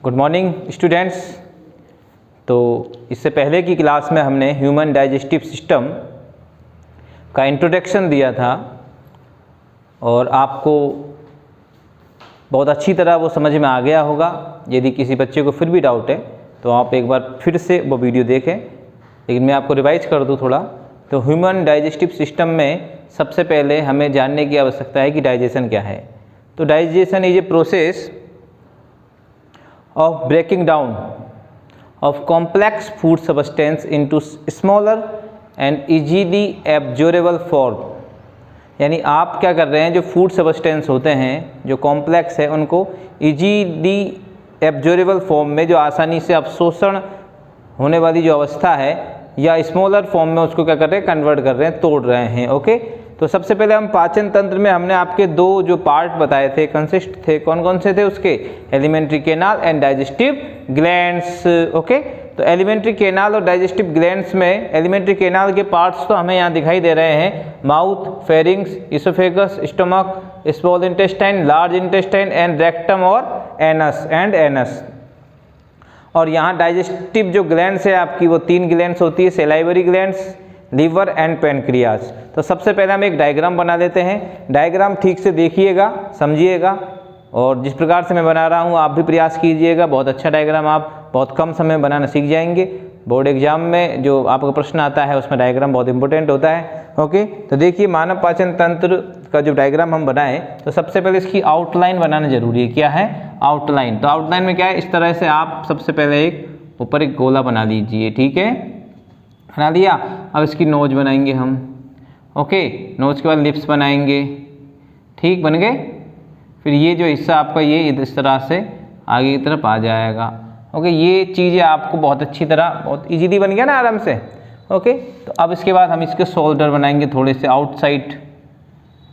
Good morning students. तो इससे पहले की क्लास में हमने ह्यूमन डाइजेस्टिव सिस्टम का इंट्रोडक्शन दिया था और आपको बहुत अच्छी तरह वो समझ में आ गया होगा। यदि किसी बच्चे को फिर भी डाउट है तो आप एक बार फिर से वो वीडियो देखें, लेकिन मैं आपको रिवाइज कर दूं थोड़ा। तो ह्यूमन डाइजेस्टिव सिस्टम में सबसे पहले हमें जानने की आवश्यकता है कि डाइजेशन क्या है। तो digestion is a process of breaking down of complex food substance into smaller and easily absorbable form। यानी आप क्या कर रहे हैं, जो फूड सब्सटेंस होते हैं जो कॉम्प्लेक्स है उनको इजीली एब्जॉर्बेबल फॉर्म में, जो आसानी से अवशोषण होने वाली जो अवस्था है, या स्मॉलर फॉर्म में उसको क्या कर रहे हैं, कन्वर्ट कर रहे हैं, तोड़ रहे हैं। ओके, तो सबसे पहले हम पाचन तंत्र में हमने आपके दो जो पार्ट बताए थे, कंसिस्ट थे, कौन कौन से थे उसके, alimentary canal and digestive glands. Okay, तो एलिमेंट्री कैनाल और डाइजेस्टिव ग्लैंड्स में एलिमेंट्री कैनाल के पार्ट्स तो हमें यहाँ दिखाई दे रहे हैं, mouth, pharynx, oesophagus, stomach, small intestine, large intestine and rectum और एनस। और यहाँ डाइजेस्टिव जो ग्लैंड्स है आपकी, वो तीन ग्लैंड्स होती है, salivary glands, liver and pancreas. तो सबसे पहले हम एक डायग्राम बना लेते हैं। डायग्राम ठीक से देखिएगा, समझिएगा, और जिस प्रकार से मैं बना रहा हूँ आप भी प्रयास कीजिएगा। बहुत अच्छा डायग्राम आप बहुत कम समय में बनाना सीख जाएंगे। बोर्ड एग्जाम में जो आपका प्रश्न आता है उसमें डायग्राम बहुत इंपॉर्टेंट होता है। ओके, तो देखिए मानव पाचन तंत्र का जो डायग्राम हम बनाएं तो सबसे पहले इसकी आउटलाइन बनाना जरूरी है। क्या है? आउटलाइन। तो आउटलाइन में क्या है, इस तरह से आप सबसे पहले एक ऊपर एक गोला बना लीजिए। ठीक है, बना लिया। अब इसकी नोज बनाएंगे हम। ओके, नोज के बाद लिप्स बनाएंगे। ठीक, बन गए। फिर ये जो हिस्सा आपका ये इस तरह से आगे की तरफ आ जाएगा। ओके, ये चीज़ें आपको बहुत अच्छी तरह, बहुत इजीली बन गया ना, आराम से। ओके, तो अब इसके बाद हम इसके शोल्डर बनाएंगे थोड़े से आउटसाइड।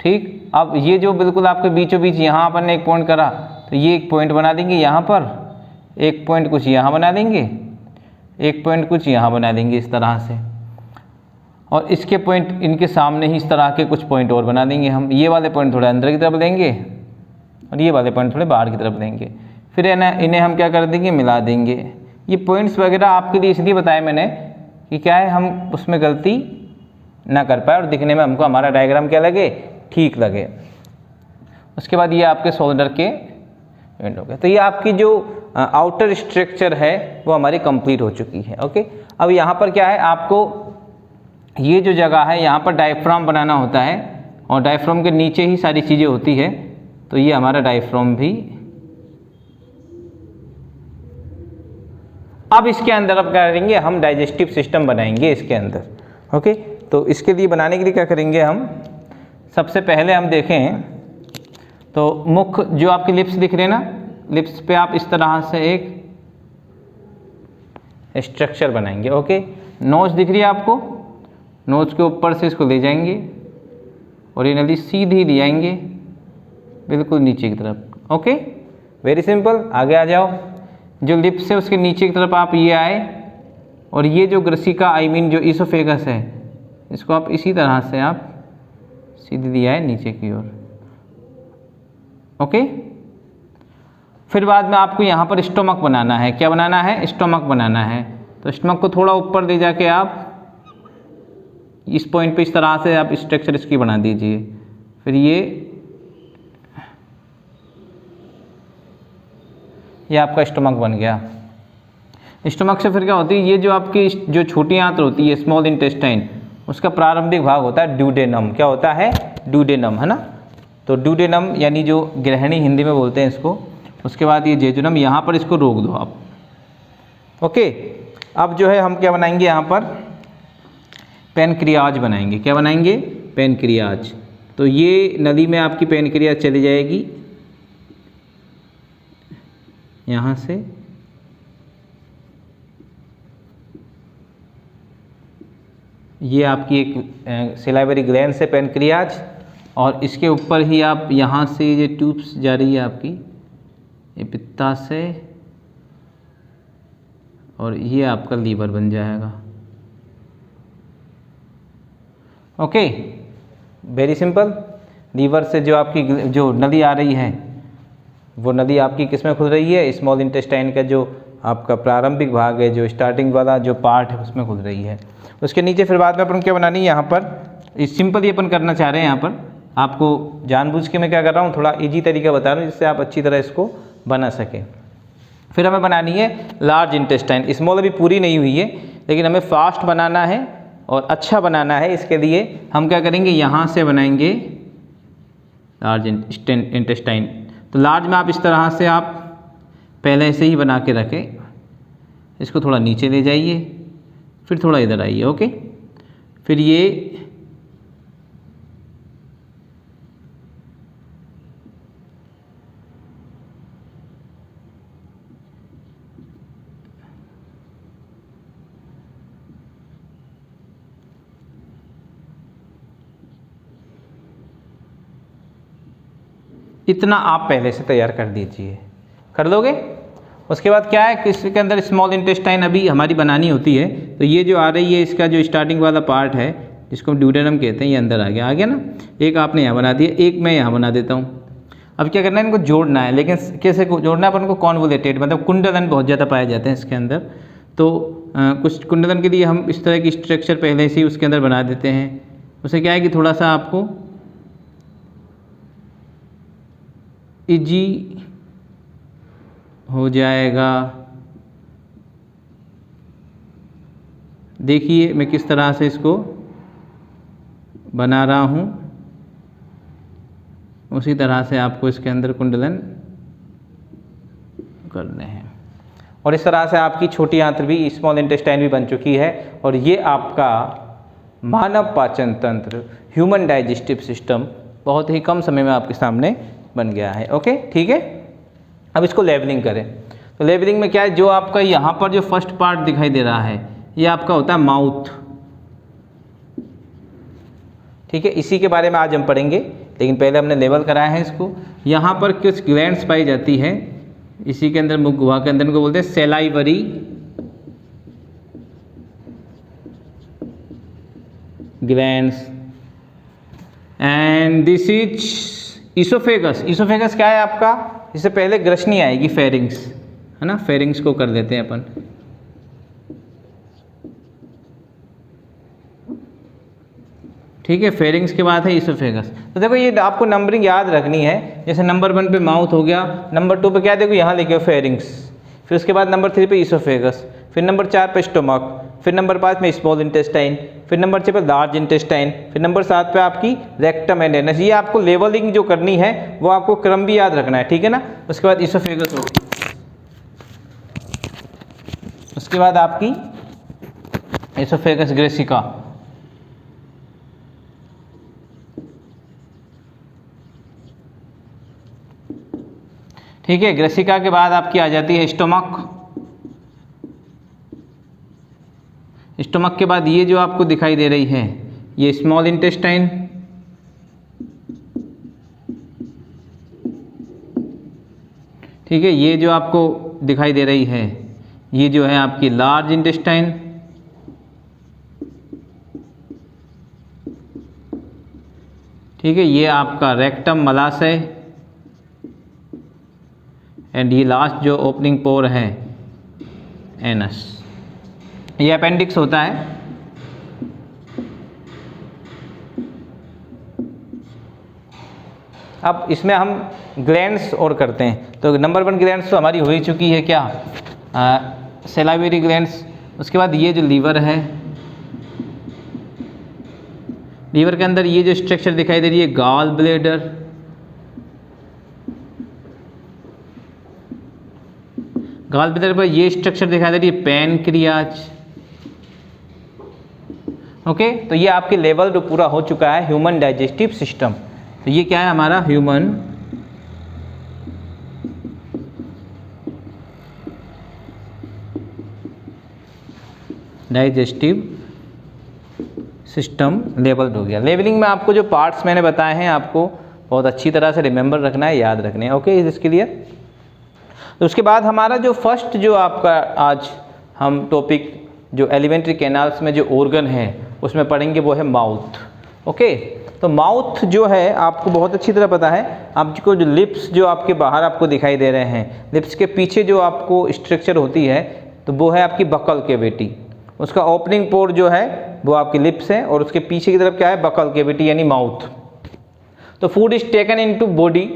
ठीक, अब ये जो बिल्कुल आपके बीचों बीच यहाँ अपन ने एक पॉइंट करा, तो ये एक पॉइंट बना देंगे यहाँ पर, एक पॉइंट कुछ यहाँ बना देंगे, एक पॉइंट कुछ यहाँ बना देंगे इस तरह से, और इसके पॉइंट इनके सामने ही इस तरह के कुछ पॉइंट और बना देंगे हम। ये वाले पॉइंट थोड़े अंदर की तरफ देंगे और ये वाले पॉइंट थोड़े बाहर की तरफ देंगे। फिर है ना, इन्हें हम क्या कर देंगे, मिला देंगे। ये पॉइंट्स वगैरह आपके लिए इसलिए बताए मैंने कि क्या है, हम उसमें गलती ना कर पाए और दिखने में हमको हमारा डायग्राम क्या लगे, ठीक लगे। उसके बाद ये आपके शोल्डर के एंड हो गए। तो ये आपकी जो आउटर स्ट्रक्चर है वो हमारी कंप्लीट हो चुकी है। ओके, अब यहाँ पर क्या है, आपको ये जो जगह है यहाँ पर डायफ्राम बनाना होता है, और डायफ्राम के नीचे ही सारी चीज़ें होती है। तो ये हमारा डायफ्राम भी। अब इसके अंदर अब क्या करेंगे, हम डाइजेस्टिव सिस्टम बनाएंगे इसके अंदर। ओके, तो इसके लिए बनाने के लिए क्या करेंगे हम, सबसे पहले हम देखें तो मुख जो आपके लिप्स दिख रहे हैं ना, लिप्स पे आप इस तरह से एक स्ट्रक्चर बनाएंगे। ओके, नोज दिख रही है आपको, नोज के ऊपर से इसको ले जाएंगे और ये नली सीधी ले आएंगे बिल्कुल नीचे की तरफ। Okay, very simple. आगे आ जाओ। जो लिप्स है उसके नीचे की तरफ आप ये आए, और ये जो ग्रसिका जो इसोफेगस है, इसको आप इसी तरह से आप सीधी ले आए नीचे की ओर। ओके, फिर बाद में आपको यहाँ पर स्टोमक बनाना है। क्या बनाना है? स्टोमक बनाना है। तो स्टोमक को थोड़ा ऊपर ले जाके आप इस पॉइंट पे इस तरह से आप स्ट्रक्चर इसकी बना दीजिए। फिर ये आपका स्टोमक बन गया। स्टोमक से फिर क्या होती है, ये जो आपकी जो छोटी आंत होती है, स्मॉल इंटेस्टाइन, उसका प्रारंभिक भाग होता है ड्यूडेनम। क्या होता है? ड्यूडेनम, है ना। तो ड्यूडेनम यानी जो ग्रहणी हिंदी में बोलते हैं इसको। उसके बाद ये जेजुनम, यहाँ पर इसको रोक दो आप। ओके, अब जो है हम क्या बनाएंगे, यहाँ पर पेनक्रियाज बनाएंगे। क्या बनाएंगे? पेनक्रियाज। तो ये नली में आपकी पेनक्रियाज चली जाएगी यहाँ से, ये आपकी एक सिलाइवरी ग्लैंड से पेनक्रियाज, और इसके ऊपर ही आप यहाँ से ये ट्यूब्स जा रही है आपकी, ये पित्ता से, और ये आपका लीवर बन जाएगा। Okay, very simple. लीवर से जो आपकी जो नली आ रही है वो नदी आपकी किस में खुल रही है, स्मॉल इंटेस्टाइन का जो आपका प्रारंभिक भाग है, जो स्टार्टिंग वाला जो पार्ट है उसमें खुल रही है। उसके नीचे फिर बाद में अपन क्या बनानी है, यहाँ पर इस सिंपल ही अपन करना चाह रहे हैं। यहाँ पर आपको जानबूझ के मैं क्या कर रहा हूँ, थोड़ा इजी तरीका बता रहा हूँ जिससे आप अच्छी तरह इसको बना सकें। फिर हमें बनानी है लार्ज इंटेस्टाइन। स्मॉल अभी पूरी नहीं हुई है, लेकिन हमें फास्ट बनाना है और अच्छा बनाना है। इसके लिए हम क्या करेंगे, यहाँ से बनाएंगे लार्ज इंटेस्टाइन। तो लार्ज में आप इस तरह से आप पहले से ही बना के रखें। इसको थोड़ा नीचे ले जाइए, फिर थोड़ा इधर आइए, ओके। फिर ये इतना आप पहले से तैयार कर दीजिए, कर दोगे। उसके बाद क्या है कि इसके अंदर स्मॉल इंटेस्टाइन अभी हमारी बनानी होती है। तो ये जो आ रही है, इसका जो स्टार्टिंग वाला पार्ट है जिसको हम ड्यूडेनम कहते हैं, ये अंदर आ गया ना। एक आपने यहाँ बना दिया, एक मैं यहाँ बना देता हूँ। अब क्या करना है, इनको जोड़ना है। लेकिन कैसे जोड़ना है अपन को, कॉन्वोलेटेड, मतलब कुंडलन बहुत ज़्यादा पाए जाते हैं इसके अंदर। तो कुछ कुंडलन के लिए हम इस तरह की स्ट्रक्चर पहले से ही उसके अंदर बना देते हैं। उससे क्या है कि थोड़ा सा आपको इजी हो जाएगा। देखिए मैं किस तरह से इसको बना रहा हूँ, उसी तरह से आपको इसके अंदर कुंडलन करने हैं। और इस तरह से आपकी छोटी आंत्र भी, स्मॉल इंटेस्टाइन भी बन चुकी है। और ये आपका मानव पाचन तंत्र, ह्यूमन डाइजेस्टिव सिस्टम बहुत ही कम समय में आपके सामने बन गया है। ओके, ठीक है। अब इसको लेवलिंग करें। तो लेवलिंग में क्या है, जो आपका यहाँ पर जो फर्स्ट पार्ट दिखाई दे रहा है, ये आपका होता है माउथ। ठीक है, इसी के बारे में आज हम पढ़ेंगे, लेकिन पहले हमने लेवल कराया है इसको। यहाँ पर कुछ ग्लैंड्स पाई जाती है, इसी के अंदर मुख गुहा के अंदर, को बोलते हैं salivary glands. And this is oesophagus. Oesophagus क्या है आपका, इससे पहले ग्रसनी आएगी, फेरिंग्स है ना। फेरिंग्स को कर लेते हैं अपन। ठीक है, फेरिंग्स के बाद है इसोफेगस। तो देखो ये आपको नंबरिंग याद रखनी है। जैसे नंबर 1 पे माउथ हो गया, नंबर 2 पे क्या, देखो यहाँ लिखे हो फेरिंग्स, फिर उसके बाद नंबर 3 पे इसोफेगस, फिर नंबर 4 पे स्टोमक, फिर नंबर 5 में स्मॉल इंटेस्टाइन, फिर नंबर 6 पे लार्ज इंटेस्टाइन, फिर नंबर 7 पे आपकी रेक्टम एंड एनस। ये आपको लेवलिंग जो करनी है वो आपको क्रम भी याद रखना है, ठीक है ना। उसके बाद इसोफेगस होगी, उसके बाद आपकी इसोफेगस ग्रेसिका, ठीक है। ग्रेसिका के बाद आपकी आ जाती है स्टोमक। स्टोमक के बाद ये जो आपको दिखाई दे रही है, ये स्मॉल इंटेस्टाइन, ठीक है। ये जो आपको दिखाई दे रही है, ये जो है आपकी लार्ज इंटेस्टाइन, ठीक है। ये आपका रेक्टम मलाशय, एंड ये लास्ट जो ओपनिंग पोर है एनस, ये अपेंडिक्स होता है। अब इसमें हम ग्लैंड्स और करते हैं। तो नंबर 1 ग्लैंड्स तो हमारी हो ही चुकी है, क्या, सेलाइवरी ग्लैंड्स। उसके बाद ये जो लीवर है, लीवर के अंदर ये जो स्ट्रक्चर दिखाई दे रही है, गॉल ब्लैडर, गॉल ब्लैडर पर ये स्ट्रक्चर दिखाई दे रही है, पैनक्रियाज। ओके, तो ये आपके लेवल जो पूरा हो चुका है ह्यूमन डाइजेस्टिव सिस्टम। तो ये क्या है हमारा ह्यूमन डाइजेस्टिव सिस्टम लेवल्ड हो गया। लेवलिंग में आपको जो पार्ट्स मैंने बताए हैं आपको बहुत अच्छी तरह से रिमेंबर रखना है, याद रखने हैं। ओके, इसके लिए तो उसके बाद हमारा जो फर्स्ट जो आपका आज हम टॉपिक जो एलिमेंट्री कैनाल्स में जो ऑर्गन है उसमें पढ़ेंगे वो है माउथ। ओके, तो माउथ जो है आपको बहुत अच्छी तरह पता है, आपको जो लिप्स जो आपके बाहर आपको दिखाई दे रहे हैं, लिप्स के पीछे जो आपको स्ट्रक्चर होती है तो वो है आपकी बकल कैविटी। उसका ओपनिंग पोर जो है वो आपकी लिप्स है और उसके पीछे की तरफ क्या है, बकल कैविटी यानी माउथ। तो food is taken into body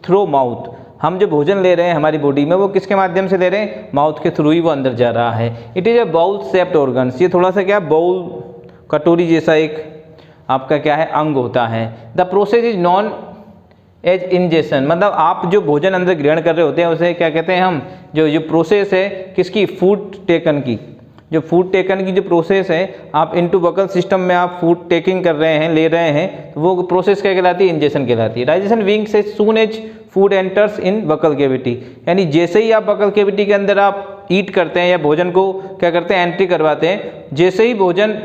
through mouth. हम जो भोजन ले रहे हैं हमारी बॉडी में वो किसके माध्यम से ले रहे हैं, माउथ के थ्रू ही वो अंदर जा रहा है। It is a bowl shaped organs. ये थोड़ा सा क्या बाउल कटोरी जैसा एक आपका क्या है अंग होता है। The process is known as ingestion, मतलब आप जो भोजन अंदर ग्रहण कर रहे होते हैं उसे क्या कहते हैं हम, जो प्रोसेस है किसकी, फूड टेकन की। जो फूड टेकन की जो प्रोसेस है, आप इनटू बकल सिस्टम में आप फूड टेकिंग कर रहे हैं, ले रहे हैं, तो वो प्रोसेस क्या कहलाती है, इंजेशन कहलाती है। डाइजेशन विंग्स as soon as food enters in buccal cavity, यानी जैसे ही आप बकल कैविटी के अंदर आप ईट करते हैं या भोजन को क्या करते हैं, एंट्री करवाते हैं, जैसे ही भोजन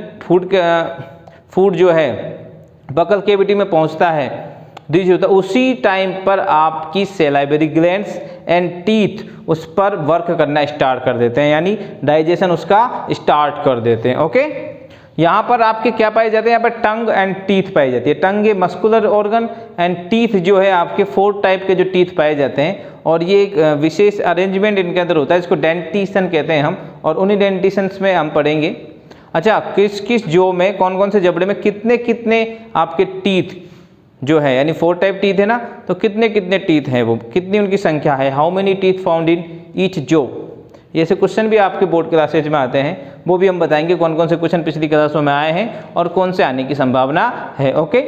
फूड जो है बकल कैविटी में पहुंचता है, दिस होता है, उसी टाइम पर आपकी सैलाइवरी ग्लैंड्स एंड टीथ उस पर वर्क करना स्टार्ट कर देते हैं, यानी डाइजेशन उसका स्टार्ट कर देते हैं। ओके, यहाँ पर आपके क्या पाए जाते हैं, यहाँ पर टंग एंड टीथ पाई जाती है। टंग ये मस्कुलर ऑर्गन एंड टीथ जो है आपके 4 टाइप के जो टीथ पाए जाते हैं, और ये एक विशेष अरेंजमेंट इनके अंदर होता है, इसको डेंटिशन कहते हैं हम, और उन्हीं डेंटिशंस में हम पढ़ेंगे। अच्छा, किस किस जो में कौन कौन से जबड़े में कितने कितने आपके टीथ जो है, यानी 4 टाइप टीथ है ना, तो कितने कितने टीथ हैं, वो कितनी उनकी संख्या है, how many teeth found in each जो। ये से क्वेश्चन भी आपके बोर्ड क्लासेज में आते हैं, वो भी हम बताएंगे कौन कौन से क्वेश्चन पिछली क्लासों में आए हैं और कौन से आने की संभावना है। ओके,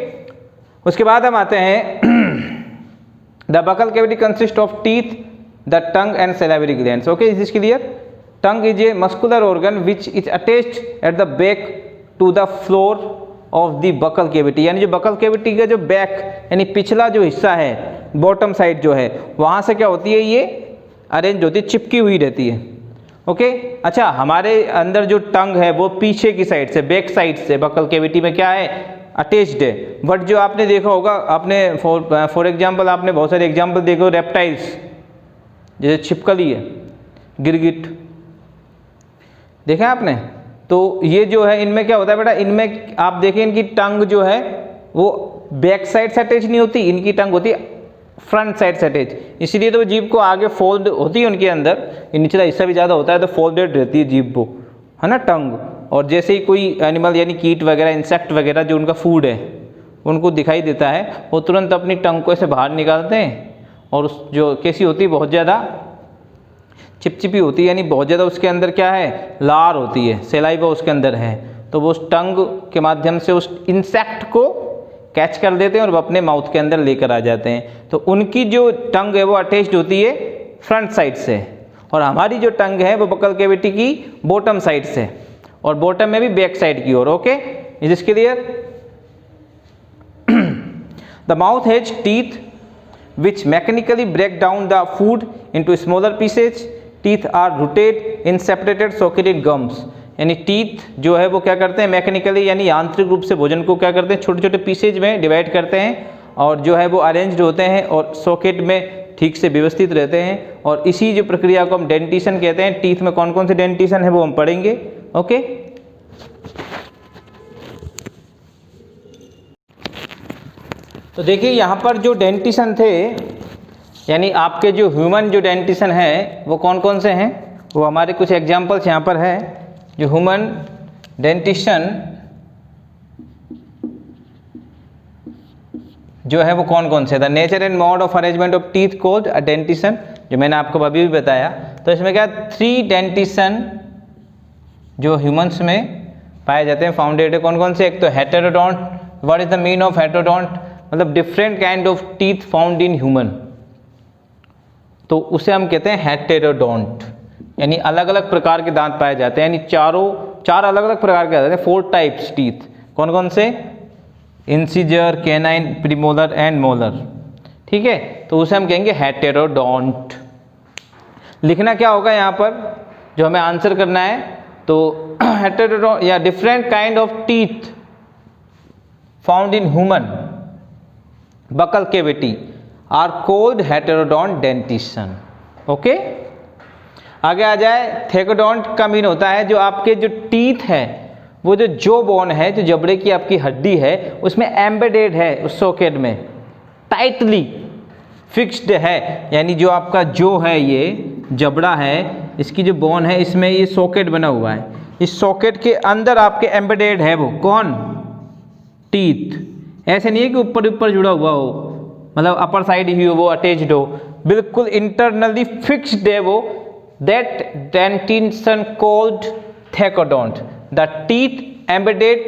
उसके बाद हम आते हैं the buccal cavity consist of teeth, the tongue and salivary glands. Okay, is this clear? Tongue is a muscular organ which is attached at the back to the floor of the buccal cavity, यानी जो buccal cavity का जो back यानी पिछला जो हिस्सा है, bottom side जो है, वहाँ से क्या होती है, ये अरेंज होती है, चिपकी हुई रहती है। ओके, अच्छा, हमारे अंदर जो टंग है वो पीछे की साइड से, बैक साइड से बकल कैविटी में क्या है, अटैच्ड है। बट जो आपने देखा होगा, आपने फॉर एग्जाम्पल आपने बहुत सारे एग्जाम्पल देखे हो, रेप्टाइल्स जैसे छिपकली है, गिरगिट, देखा आपने, तो ये जो है इनमें क्या होता है बेटा, इनमें आप देखिए इनकी टंग जो है वो बैक साइड से अटैच नहीं होती, इनकी टंग होती है फ्रंट साइड से अटैच, इसलिए तो जीभ को आगे फोल्ड होती है उनके अंदर, निचला हिस्सा भी ज़्यादा होता है तो फोल्डेड रहती है जीभ वो, है ना, टंग। और जैसे ही कोई एनिमल यानी कीट वगैरह, इंसेक्ट वगैरह जो उनका फूड है उनको दिखाई देता है, वो तुरंत अपनी टंग को ऐसे बाहर निकालते हैं, और उस जो कैसी होती है, बहुत ज़्यादा चिपचिपी होती है, यानी बहुत ज़्यादा उसके अंदर क्या है, लार होती है, सैलाइवा उसके अंदर है, तो वो उस टंग के माध्यम से उस इंसेक्ट को कैच कर देते हैं और वो अपने माउथ के अंदर लेकर आ जाते हैं। तो उनकी जो टंग है वो अटैच्ड होती है फ्रंट साइड से, और हमारी जो टंग है वो बकल कैविटी की बॉटम साइड से, और बॉटम में भी बैक साइड की ओर। Okay, is this clear? The mouth has teeth which mechanically break down the food into smaller pieces. Teeth are rooted in separated socketed gums. यानी teeth जो है वो क्या करते हैं, मैकेनिकली यानी यांत्रिक रूप से भोजन को क्या करते हैं, छोटे छोटे पीसेज में डिवाइड करते हैं, और जो है वो अरेंज्ड होते हैं और सॉकेट में ठीक से व्यवस्थित रहते हैं, और इसी जो प्रक्रिया को हम डेंटिशन कहते हैं। टीथ में कौन कौन से डेंटिशन है वो हम पढ़ेंगे। ओके, तो देखिए यहाँ पर जो डेंटिशन थे, यानी आपके जो ह्यूमन जो डेंटिशन है वो कौन कौन से हैं, वो हमारे कुछ एग्जांपल्स यहाँ पर है। जो ह्यूमन डेंटिशन जो है वो कौन कौन से, the nature and mode of arrangement of teeth called a dentition, जो मैंने आपको अभी भी बताया। तो इसमें क्या 3 डेंटिशन जो ह्यूमंस में पाए जाते हैं, फाउंडेड है। कौन कौन से? एक तो heterodont. What is the mean of heterodont? मतलब different kind of teeth found in human, तो उसे हम कहते हैं हेटेरोडोंट, यानी अलग अलग प्रकार के दांत पाए जाते हैं, यानी 4 अलग अलग प्रकार के दांत हैं, 4 टाइप्स टीथ। कौन कौन से? Incisor, canine, premolar and molar. ठीक है, तो उसे हम कहेंगे हेटेरोडोंट। लिखना क्या होगा यहाँ पर, जो हमें आंसर करना है, तो हेटेरोडोंट या different kind of teeth found in human buccal cavity are called heterodont dentition. Okay, आगे आ जाए। थेकोडोंट का मीन होता है जो आपके जो टीथ है वो जो जो बोन है, जो जबड़े की आपकी हड्डी है, उसमें एम्बेडेड है, उस सॉकेट में टाइटली फिक्स्ड है। यानी जो आपका जो है, ये जबड़ा है, इसकी जो बोन है, इसमें ये सॉकेट बना हुआ है, इस सॉकेट के अंदर आपके एम्बेडेड है वो कौन, टीथ। ऐसे नहीं है कि ऊपर ऊपर जुड़ा हुआ हो, मतलब अपर साइड ही हो, वो अटैच्ड हो, बिल्कुल इंटरनली फिक्स्ड है वो। That dentition called thecodont, the teeth embedded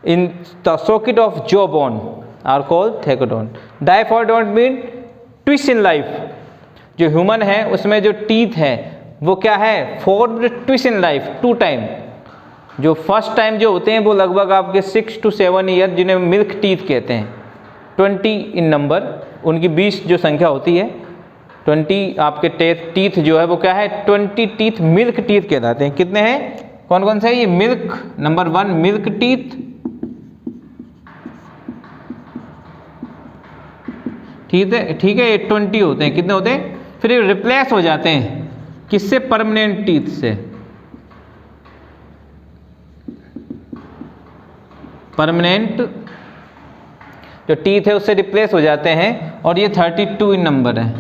in the socket of jaw bone are called thecodont. Diphyodont mean twice in life. जो ह्यूमन है उसमें जो टीथ है वो क्या है, formed twice in life 2 time. जो फर्स्ट टाइम जो होते हैं वो लगभग आपके 6 to 7 ईयर, जिन्हें मिल्क टीथ कहते हैं, 20 इन नंबर, उनकी 20 जो संख्या होती है, 20 आपके टीथ जो है वो क्या है, 20 टीथ मिल्क टीथ कहलाते हैं। कितने हैं, कौन कौन से हैं ये, मिल्क, नंबर 1 मिल्क टीथ, ठीक है, ये 20 होते हैं। कितने होते हैं, फिर ये रिप्लेस हो जाते हैं किससे, परमानेंट टीथ से। परमानेंट जो टीथ है उससे रिप्लेस हो जाते हैं, और ये 32 इन नंबर है,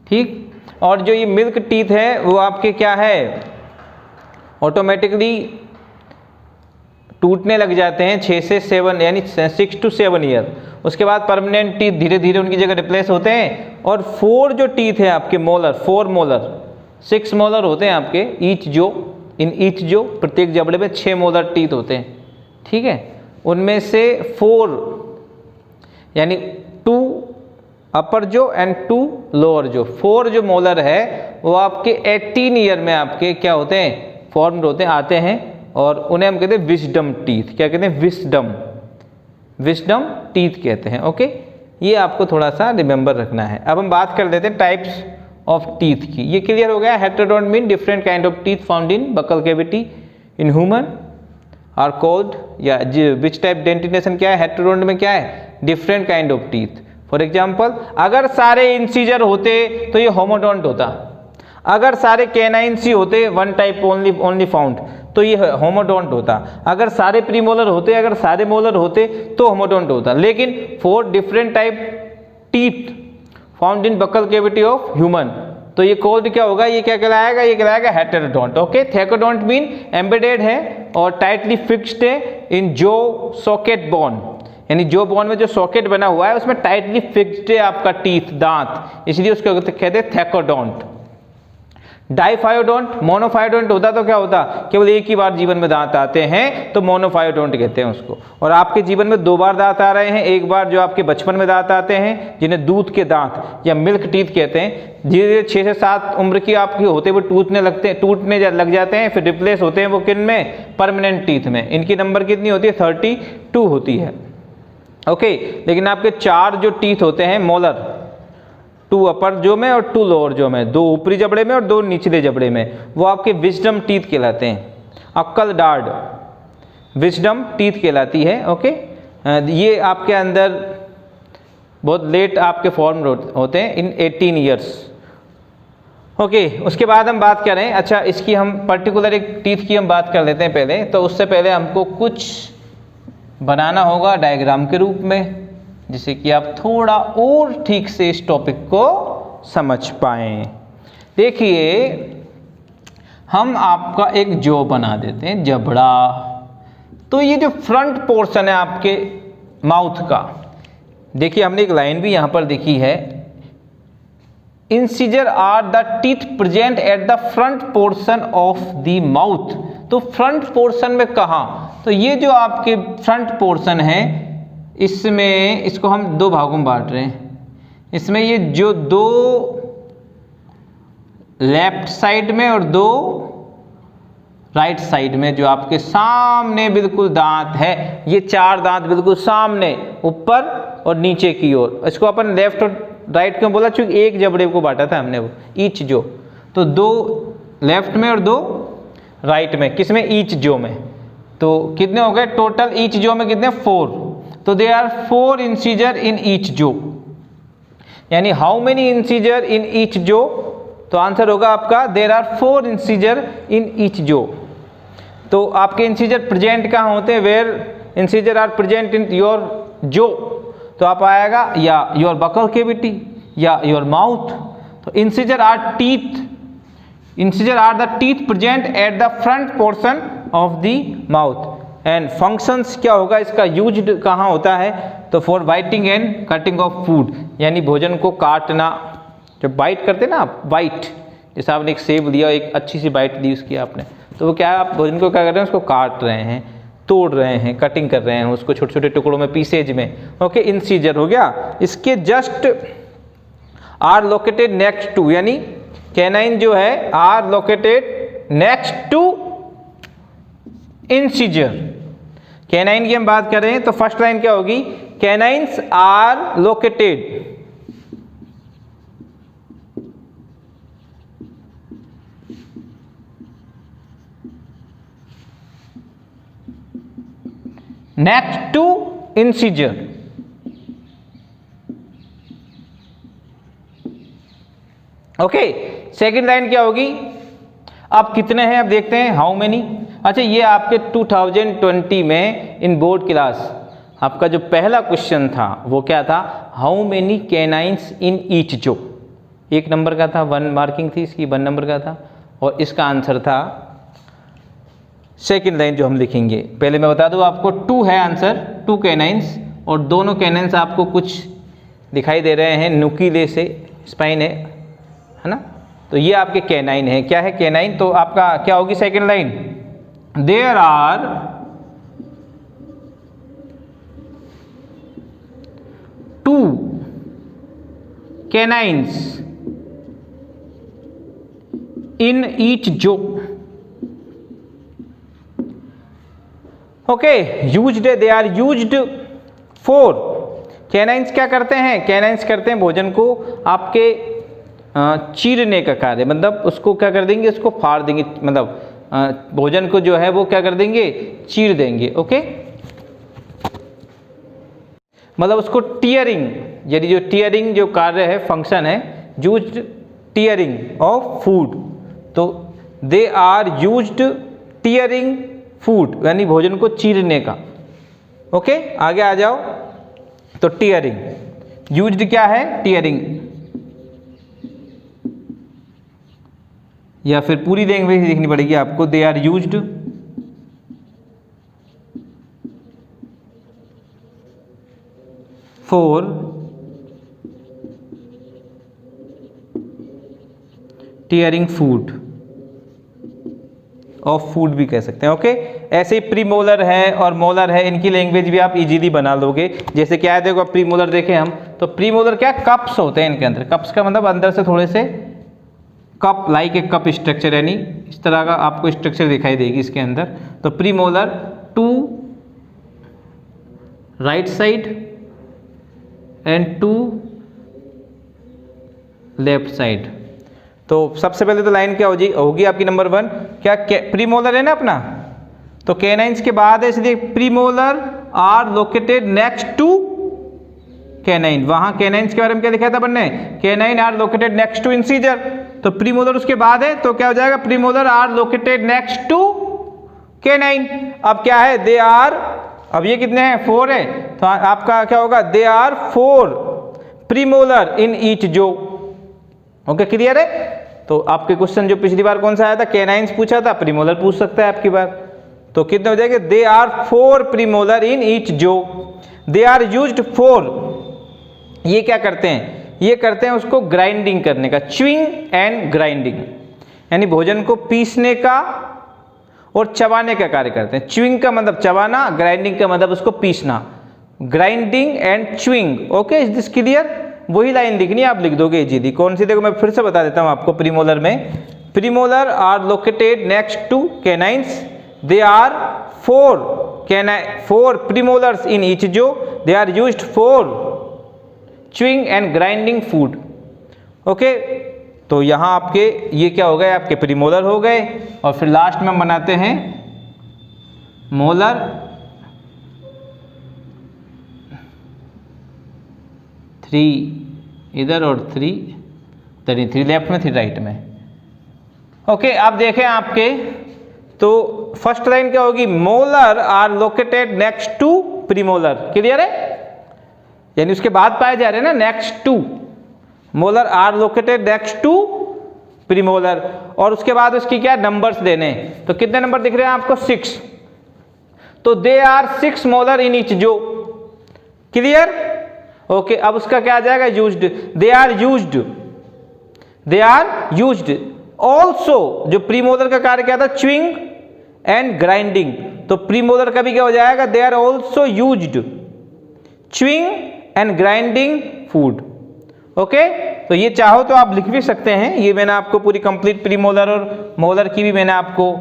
ठीक। और जो ये मिल्क टीथ है वो आपके क्या है, ऑटोमेटिकली टूटने लग जाते हैं 6 से 7 यानी 6 to 7 ईयर। उसके बाद परमानेंट टीथ धीरे धीरे उनकी जगह रिप्लेस होते हैं। और 4 जो टीथ है आपके मोलर, 4 मोलर, 6 मोलर होते हैं आपके ईच जो, इन ईच जो, प्रत्येक जबड़े में 6 मोलर टीथ होते हैं, ठीक है। उनमें से 4 यानी 2 अपर जो एंड 2 लोअर जो, 4 जो मोलर है वो आपके 18 ईयर में आपके क्या होते हैं, फॉर्म्ड होते हैं, आते हैं, और उन्हें हम कहते हैं विजडम टीथ। क्या कहते हैं, विजडम टीथ कहते हैं। ओके, ये आपको थोड़ा सा रिमेंबर रखना है। अब हम बात कर लेते हैं टाइप्स ऑफ टीथ की। ये क्लियर हो गया। Heterodont mean different kind of teeth found in buccal cavity in human are called, या विच टाइप डेंटिनेशन क्या है, हेटेरोडोंट में क्या है, different kind of teeth. For example, अगर सारे इंसीजर होते तो ये होमोडोंट होता, अगर सारे कैनाइंस ही होते, 1 टाइप ओनली फाउंड, तो ये होमोडोंट होता। अगर सारे प्रीमोलर होते, अगर सारे मोलर होते तो होमोडोंट होता। लेकिन 4 different type teeth found in buccal cavity of human, तो ये कॉल्ड क्या होगा, ये क्या कहलाएगा, ये कहलाएगा हेटेरोडोंट। ओके, थैकोडोंट मीन एम्बेडेड है और टाइटली फिक्स्ड है इन जो सॉकेट बोन, यानी जो बोन में जो सॉकेट बना हुआ है उसमें टाइटली फिक्स्ड है आपका टीथ, दांत, इसलिए उसको कहते हैं थैकोडोंट। डाइफायोडोंट, मोनोफायोडोंट होता तो क्या होता, केवल एक ही बार जीवन में दांत आते हैं तो मोनोफायोडोंट कहते हैं उसको। और आपके जीवन में 2 बार दांत आ रहे हैं, एक बार जो आपके बचपन में दांत आते हैं जिन्हें दूध के दांत या मिल्क टीथ कहते हैं, धीरे धीरे 6 से 7 उम्र की आपकी होते हुए टूटने लग जाते हैं, फिर रिप्लेस होते हैं वो किन में, परमानेंट टीथ में। इनकी नंबर कितनी होती है, 32 होती है। ओके, लेकिन आपके 4 जो टीथ होते हैं मोलर, 2 अपर जो में और 2 लोअर जो में, 2 ऊपरी जबड़े में और 2 निचले जबड़े में, वो आपके विजडम टीथ कहलाते हैं। अक्कल डार्ड विजडम टीथ कहलाती है। ओके, ये आपके अंदर बहुत लेट आपके फॉर्म होते हैं इन 18 ईयर्स। ओके, उसके बाद हम बात करें, अच्छा इसकी हम पर्टिकुलर एक टीथ की हम बात कर लेते हैं पहले। तो उससे पहले हमको कुछ बनाना होगा डायग्राम के रूप में, जिससे कि आप थोड़ा और ठीक से इस टॉपिक को समझ पाएं। देखिए, हम आपका एक जो बना देते हैं, जबड़ा। तो ये जो फ्रंट पोर्शन है आपके माउथ का, देखिए हमने एक लाइन भी यहां पर देखी है, incisor are the teeth present at the front portion of the mouth. तो फ्रंट पोर्शन में कहाँ, तो ये जो आपके फ्रंट पोर्शन है, इसमें इसको हम 2 भागों में बांट रहे हैं। इसमें ये जो 2 लेफ्ट साइड में और 2 राइट साइड में जो आपके सामने बिल्कुल दांत है, ये 4 दांत बिल्कुल सामने, ऊपर और नीचे की ओर, इसको अपन लेफ्ट और राइट क्यों बोला, क्योंकि एक जबड़े को बांटा था हमने, वो ईच जो। तो 2 लेफ्ट में और 2 राइट में, किसमें, ईच जो में। तो कितने हो गए टोटल, ईच जो में कितने, 4। तो they are 4 incisor in each jaw, यानी how many incisor in each jaw, तो आंसर होगा आपका there are 4 incisor in each jaw. तो आपके इंसीजर प्रेजेंट कहाँ होते हैं, where incisor are present in your jaw, तो आप आएगा या योर बकल कैविटी या योर माउथ। तो incisor are teeth, incisor are the teeth present at the front portion of the mouth. And functions क्या होगा इसका, यूज्ड कहाँ होता है, तो for biting and cutting of food, यानी भोजन को काटना, जब बाइट करते ना आप, बाइट, जैसे आपने एक सेब लिया, एक अच्छी सी बाइट दी उसकी आपने, तो वो क्या है, आप भोजन को क्या कर रहे हैं, उसको काट रहे हैं, तोड़ रहे हैं, कटिंग कर रहे हैं उसको छोटे छोटे टुकड़ों में, पीसेज में। ओके, इंसीजर हो गया। इसके just are located next to, यानी कैनाइन जो है are located next to incisor. Canine की हम बात कर रहे हैं तो फर्स्ट लाइन क्या होगी, canines are located next to incisor. Okay, second line क्या होगी, अब कितने हैं, अब देखते हैं, हाउ मेनी। अच्छा, ये आपके 2020 में इन बोर्ड क्लास आपका जो पहला क्वेश्चन था वो क्या था, how many canines in each जो, 1 नंबर का था, 1 मार्किंग थी इसकी, 1 नंबर का था, और इसका आंसर था सेकंड लाइन जो हम लिखेंगे। पहले मैं बता दूं आपको, 2 है आंसर, 2 कैनाइन्स, और दोनों कैनाइन्स आपको कुछ दिखाई दे रहे हैं, नुकीले से स्पाइन है ना, तो ये आपके कैनाइन है। क्या है कैनाइन, तो आपका क्या होगी second line, there are two canines in each jaw. Okay, used, they are used for, canines क्या करते हैं, कैनाइन्स करते हैं भोजन को आपके चीरने का कार्य, मतलब उसको क्या कर देंगे, उसको फाड़ देंगे, मतलब भोजन को जो है वो क्या कर देंगे, चीर देंगे। ओके, मतलब उसको टीयरिंग, यदि जो टीयरिंग जो कार्य है, फंक्शन है, यूज्ड टीयरिंग ऑफ फूड, तो they are used tearing food, यानी भोजन को चीरने का। ओके, आगे आ जाओ, तो टीयरिंग यूज्ड क्या है, टीयरिंग, या फिर पूरी लैंग्वेज देखनी पड़ेगी आपको, they are used for tearing food, of food भी कह सकते हैं। ओके, ऐसे ही प्रीमोलर है और मोलर है, इनकी लैंग्वेज भी आप इजीली बना लोगे। जैसे क्या है, देखो प्रीमोलर देखें हम, तो प्रीमोलर क्या, कप्स होते हैं इनके अंदर, कप्स का मतलब अंदर से थोड़े से cup, like a cup structure, यानी इस तरह का आपको स्ट्रक्चर दिखाई देगी इसके अंदर। तो premolar, 2 right side and 2 left side. तो सबसे पहले तो लाइन क्या होगी आपकी नंबर 1, क्या प्रीमोलर है ना अपना, तो कैनाइन्स के बाद है, इसलिए premolar are located next to canine. वहां कैनाइन्स के बारे में क्या लिखा था अपन ने, canine are located next to incisor, तो प्रीमोलर उसके बाद है, तो क्या हो जाएगा, premolar are located next to canine. अब क्या है, दे आर, अब ये कितने हैं, 4 है, तो आपका क्या होगा, they are 4 premolar in each jaw. Okay, clear है। तो आपके क्वेश्चन जो पिछली बार कौन सा आया था, कैनाइन्स पूछा था, प्रीमोलर पूछ सकता है आपकी बार, तो कितने हो जाएंगे, they are 4 premolar in each jaw. They are used for, ये क्या करते हैं, ये करते हैं उसको ग्राइंडिंग करने का, च्यूइंग एंड ग्राइंडिंग, यानी भोजन को पीसने का और चबाने का कार्य करते हैं। च्यूइंग का मतलब चबाना, ग्राइंडिंग का मतलब उसको पीसना, grinding and chewing. Okay, is this clear. वही लाइन लिखनी है, आप लिख दोगे इजीली। कौन सी, देखो मैं फिर से बता देता हूं आपको, प्रीमोलर में, premolar are located next to canines, they are 4 premolars in each jaw, they are used for chewing and grinding food. Okay, तो यहाँ आपके ये क्या हो गए, आपके प्रीमोलर हो गए, और फिर लास्ट में हम बनाते हैं मोलर, 3 इधर और 3 लेफ्ट में, 3 राइट में। ओके, आप देखें आपके तो फर्स्ट लाइन क्या होगी, molar are located next to premolar, clear है, यानी उसके बाद पाए जा रहे हैं ना, next to, molar are located next to premolar, और उसके बाद उसकी क्या नंबर्स देने, तो कितने नंबर दिख रहे हैं आपको, 6, तो they are 6 molar in each jaw, clear, okay. अब उसका क्या आ जाएगा, used, they are used also, जो प्रीमोलर का कार्य क्या था, च्युइंग एंड ग्राइंडिंग, तो प्रीमोलर का भी क्या हो जाएगा, they are also used chewing and grinding food, okay. तो ये चाहो तो आप लिख भी सकते हैं, ये मैंने आपको पूरी कंप्लीट प्रीमोलर और मोलर की भी मैंने आपको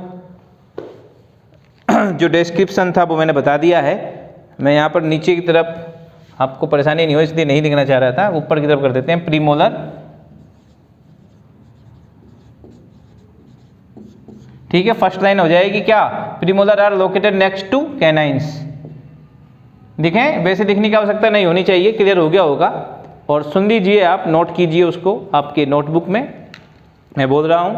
जो डिस्क्रिप्शन था वो मैंने बता दिया है। मैं यहाँ पर नीचे की तरफ आपको परेशानी नहीं हो इसलिए नहीं लिखना चाह रहा था, ऊपर की तरफ कर देते हैं, प्रीमोलर, ठीक है। फर्स्ट लाइन हो जाएगी क्या, premolar are located next to canines, दिखें, वैसे लिखने की आवश्यकता नहीं होनी चाहिए, क्लियर हो गया होगा, और सुन लीजिए आप, नोट कीजिए उसको आपके नोटबुक में, मैं बोल रहा हूँ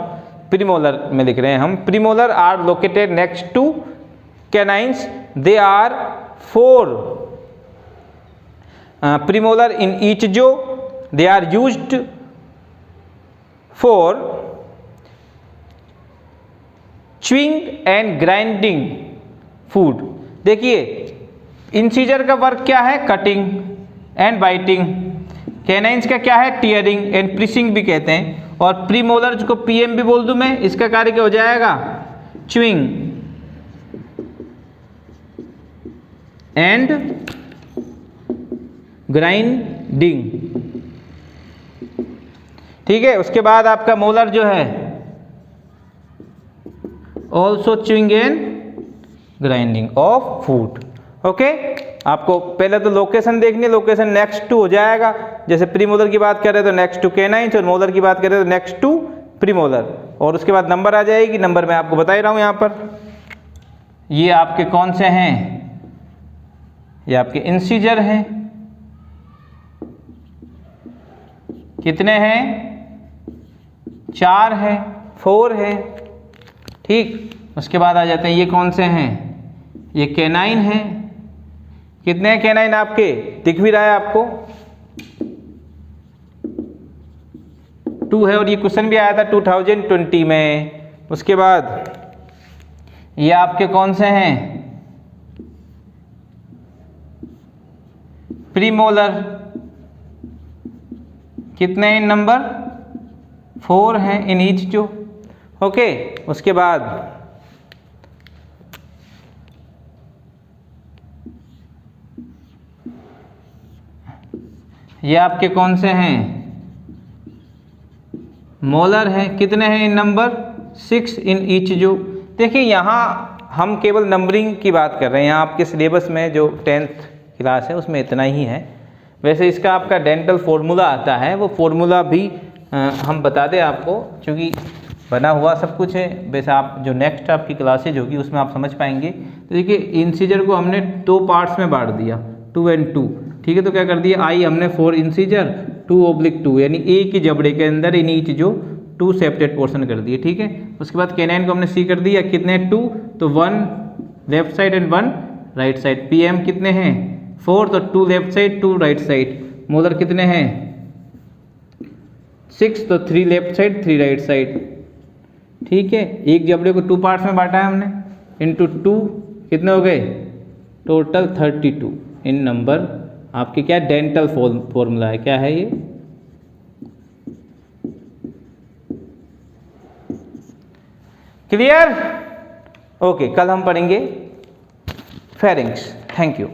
प्रीमोलर में लिख रहे हैं हम, premolar are located next to canines, they are 4 premolar in each jaw, they are used for chewing and grinding food. देखिए इंसीजर का वर्क क्या है, कटिंग एंड बाइटिंग, कैनाइंस का क्या है, टीयरिंग एंड प्रिसिंग भी कहते हैं, और प्रीमोलर जिसको पीएम भी बोल दूं मैं, इसका कार्य क्या हो जाएगा, च्युइंग एंड ग्राइंडिंग, ठीक है। उसके बाद आपका मोलर जो है also chewing and grinding of food, okay. आपको पहले तो लोकेशन देखनी है, लोकेशन नेक्स्ट टू हो जाएगा, जैसे प्रीमोलर की बात करें तो नेक्स्ट टू कैनाइंस, और मोलर की बात करें तो नेक्स्ट टू प्रीमोलर, और उसके बाद नंबर आ जाएगी, नंबर मैं आपको बता ही रहा हूं यहाँ पर, ये आपके कौन से हैं, ये आपके इंसीजर हैं, कितने हैं, 4 हैं, 4 हैं, ठीक। उसके बाद आ जाते हैं ये कौन से हैं, ये कैनाइन हैं, कितने हैं कैनाइन आपके, दिख भी रहा है आपको, 2 है, और ये क्वेश्चन भी आया था 2020 में। उसके बाद ये आपके कौन से हैं, प्रीमोलर, कितने हैं नंबर, 4 हैं इन ईच जो, ओके। उसके बाद ये आपके कौन से हैं, मोलर हैं, कितने हैं इन नंबर, 6 इन ईच जो। देखिए यहाँ हम केवल नंबरिंग की बात कर रहे हैं, यहाँ आपके सिलेबस में जो 10th क्लास है उसमें इतना ही है, वैसे इसका आपका डेंटल फॉर्मूला आता है, वो फॉर्मूला भी हम बता दें आपको, क्योंकि बना हुआ सब कुछ है, वैसे आप जो नेक्स्ट आपकी क्लासेज होगी उसमें आप समझ पाएंगे। तो देखिए इंसीजर को हमने 2 पार्ट्स में बांट दिया, 2 and 2, ठीक है। तो क्या कर दिया, आई हमने 4 इंसीजर 2/2, यानी एक ही जबड़े के अंदर इन ईच जो 2 सेपरेट पोर्शन कर दिए, ठीक है। उसके बाद कैनाइन को हमने सी कर दिया, कितने 2, तो 1 left side and 1 right side, PM कितने हैं 4, तो 2 left side 2 right side, molar कितने हैं 6, तो 3 लेफ्ट साइड 3 राइट साइड, ठीक है। एक जबड़े को 2 पार्ट्स में बांटा है हमने, इंटू 2 कितने हो गए, टोटल 32 इन नंबर, आपके क्या डेंटल फॉर्मूला है, क्या है ये, क्लियर, ओके। कल हम पढ़ेंगे फेरिंग्स, थैंक यू।